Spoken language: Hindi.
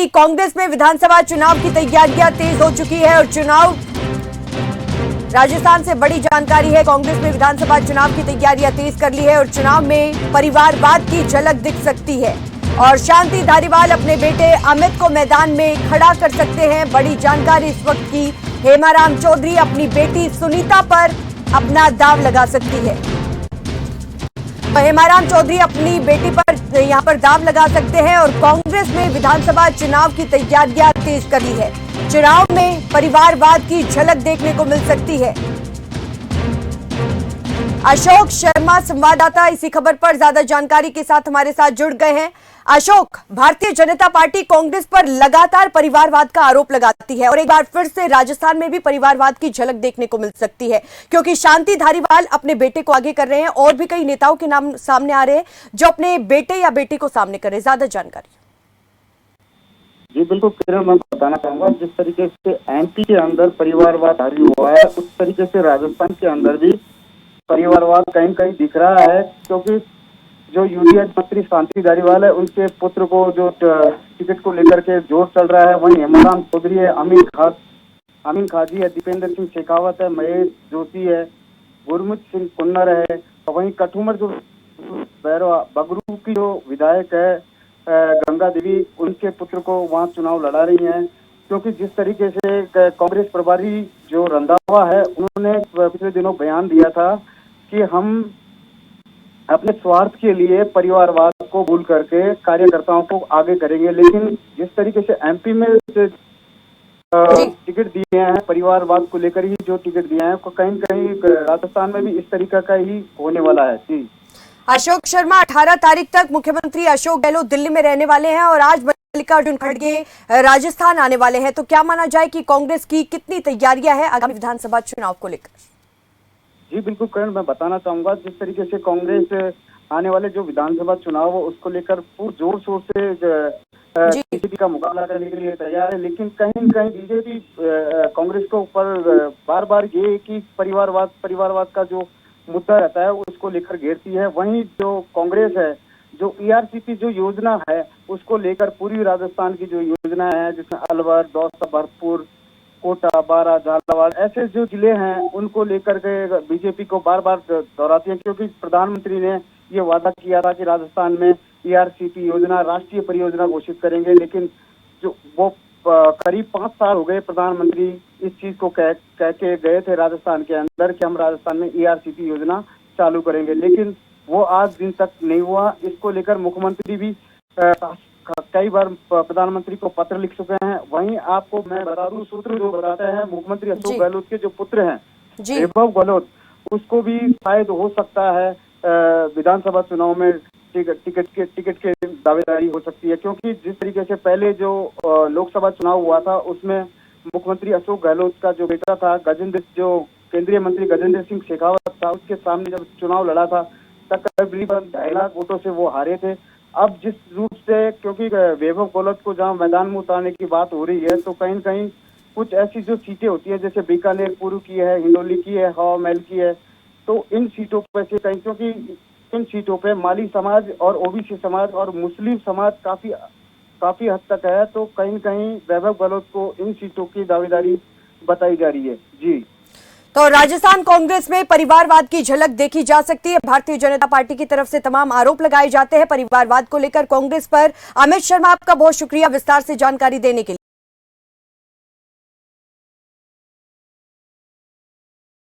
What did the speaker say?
कि कांग्रेस में विधानसभा चुनाव की तैयारियां तेज हो चुकी है और चुनाव राजस्थान से बड़ी जानकारी है। कांग्रेस में विधानसभा चुनाव की तैयारियां तेज कर ली है और चुनाव में परिवारवाद की झलक दिख सकती है और शांति धारीवाल अपने बेटे अमित को मैदान में खड़ा कर सकते हैं। बड़ी जानकारी इस वक्त की, हेमाराम चौधरी अपनी बेटी सुनीता पर अपना दाव लगा सकती है। तो हेमाराम चौधरी अपनी बेटी पर यहां पर दाव लगा सकते हैं और कांग्रेस में विधानसभा चुनाव की तैयारियां तेज कर ली है। चुनाव में परिवारवाद की झलक देखने को मिल सकती है। अशोक शर्मा संवाददाता इसी खबर पर ज्यादा जानकारी के साथ हमारे साथ जुड़ गए हैं। अशोक, भारतीय जनता पार्टी कांग्रेस पर लगातार परिवारवाद का आरोप लगाती है और एक बार फिर से राजस्थान में भी परिवारवाद की झलक देखने को मिल सकती है, क्योंकि शांति धारीवाल अपने बेटे को आगे कर रहे हैं और भी कई नेताओं के नाम सामने आ रहे हैं जो अपने बेटे या बेटी को सामने कर रहे हैं। ज्यादा जानकारी। जी बिल्कुल किरण, मैं बताना चाहूंगा जिस तरीके से एमपी के अंदर परिवारवाद हावी हुआ है, उस तरीके से राजस्थान के अंदर भी परिवारवाद कहीं कहीं दिख रहा है, क्योंकि जो यूडीएच मंत्री शांति धारीवाल है उनके पुत्र को जो टिकट को लेकर के जोर चल रहा है, वहीं हेमाराम चौधरी है, अमीन खाजी है, दीपेंद्र सिंह शेखावत है, महेश जोशी है, गुरमीत सिंह कुन्नर है, वहीं कठुमर जो बगरू की जो विधायक है गंगा देवी, उनके पुत्र को वहां चुनाव लड़ा रही हैं। क्योंकि जिस तरीके से कांग्रेस प्रभारी जो रंधावा है, उन्होंने पिछले दिनों बयान दिया था कि हम अपने स्वार्थ के लिए परिवारवाद को भूल करके कार्यकर्ताओं को आगे करेंगे, लेकिन जिस तरीके से एमपी में टिकट दिए हैं परिवारवाद को लेकर ही जो टिकट दिए हैं, कहीं कहीं राजस्थान में भी इस तरीका का ही होने वाला है। जी अशोक शर्मा, 18 तारीख तक मुख्यमंत्री अशोक गहलोत दिल्ली में रहने वाले हैं और आज मल्लिकार्जुन खड़गे राजस्थान आने वाले हैं, तो क्या माना जाए कि कांग्रेस की कितनी तैयारियां हैं आगामी विधानसभा चुनाव को लेकर? जी बिल्कुल करण, मैं बताना चाहूंगा जिस तरीके से कांग्रेस आने वाले जो विधानसभा चुनाव हो उसको लेकर पूरे जोर शोर से बीजेपी का मुकाबला करने के लिए तैयार है, लेकिन कहीं कहीं बीजेपी कांग्रेस को ऊपर बार बार ये कि परिवारवाद का जो मुद्दा रहता है उसको लेकर घेरती है। वहीं जो कांग्रेस है, जो ईआरसीपी जो योजना है उसको लेकर पूरी राजस्थान की जो योजना है, जिसमें अलवर, दौसा, भरतपुर, कोटा, बारा, झालावाड़ ऐसे जो जिले हैं उनको लेकर के बीजेपी को बार बार दोहराती है, क्योंकि प्रधानमंत्री ने ये वादा किया था कि राजस्थान में ईआरसीपी योजना राष्ट्रीय परियोजना घोषित करेंगे, लेकिन जो वो करीब 5 साल हो गए प्रधानमंत्री इस चीज को कह के गए थे राजस्थान के अंदर कि हम राजस्थान में ईआरसीपी योजना चालू करेंगे, लेकिन वो आज दिन तक नहीं हुआ। इसको लेकर मुख्यमंत्री भी कई बार प्रधानमंत्री को पत्र लिख चुके हैं। वहीं आपको मैं बता दूं, सूत्र जो बताते हैं मुख्यमंत्री अशोक गहलोत के जो पुत्र हैं वैभव गहलोत, उसको भी शायद हो सकता है विधानसभा चुनाव में टिकट के दावेदारी हो सकती है, क्योंकि जिस तरीके से पहले जो लोकसभा चुनाव हुआ था उसमें मुख्यमंत्री अशोक गहलोत का जो बेटा था जो केंद्रीय मंत्री गजेंद्र सिंह शेखावत था, उसके सामने जब चुनाव लड़ा था तकरीबन 2.5 लाख वोटों से वो हारे थे। अब जिस रूप से, क्योंकि वैभव गहलोत को जहां मैदान में उतारने की बात हो रही है, तो कहीं कहीं कुछ ऐसी जो सीटें होती है जैसे बीकानेर पूर्व की है, हिंडोली की है, हवा महल की है, तो इन सीटों पर से कहीं, क्योंकि इन सीटों पे माली समाज और ओबीसी समाज और मुस्लिम समाज काफी हद तक है, तो कहीं कहीं वैभव गहलोत को इन सीटों की दावेदारी बताई जा रही है। जी, तो राजस्थान कांग्रेस में परिवारवाद की झलक देखी जा सकती है। भारतीय जनता पार्टी की तरफ से तमाम आरोप लगाए जाते हैं परिवारवाद को लेकर कांग्रेस पर। अमित शर्मा, आपका बहुत शुक्रिया विस्तार से जानकारी देने के लिए।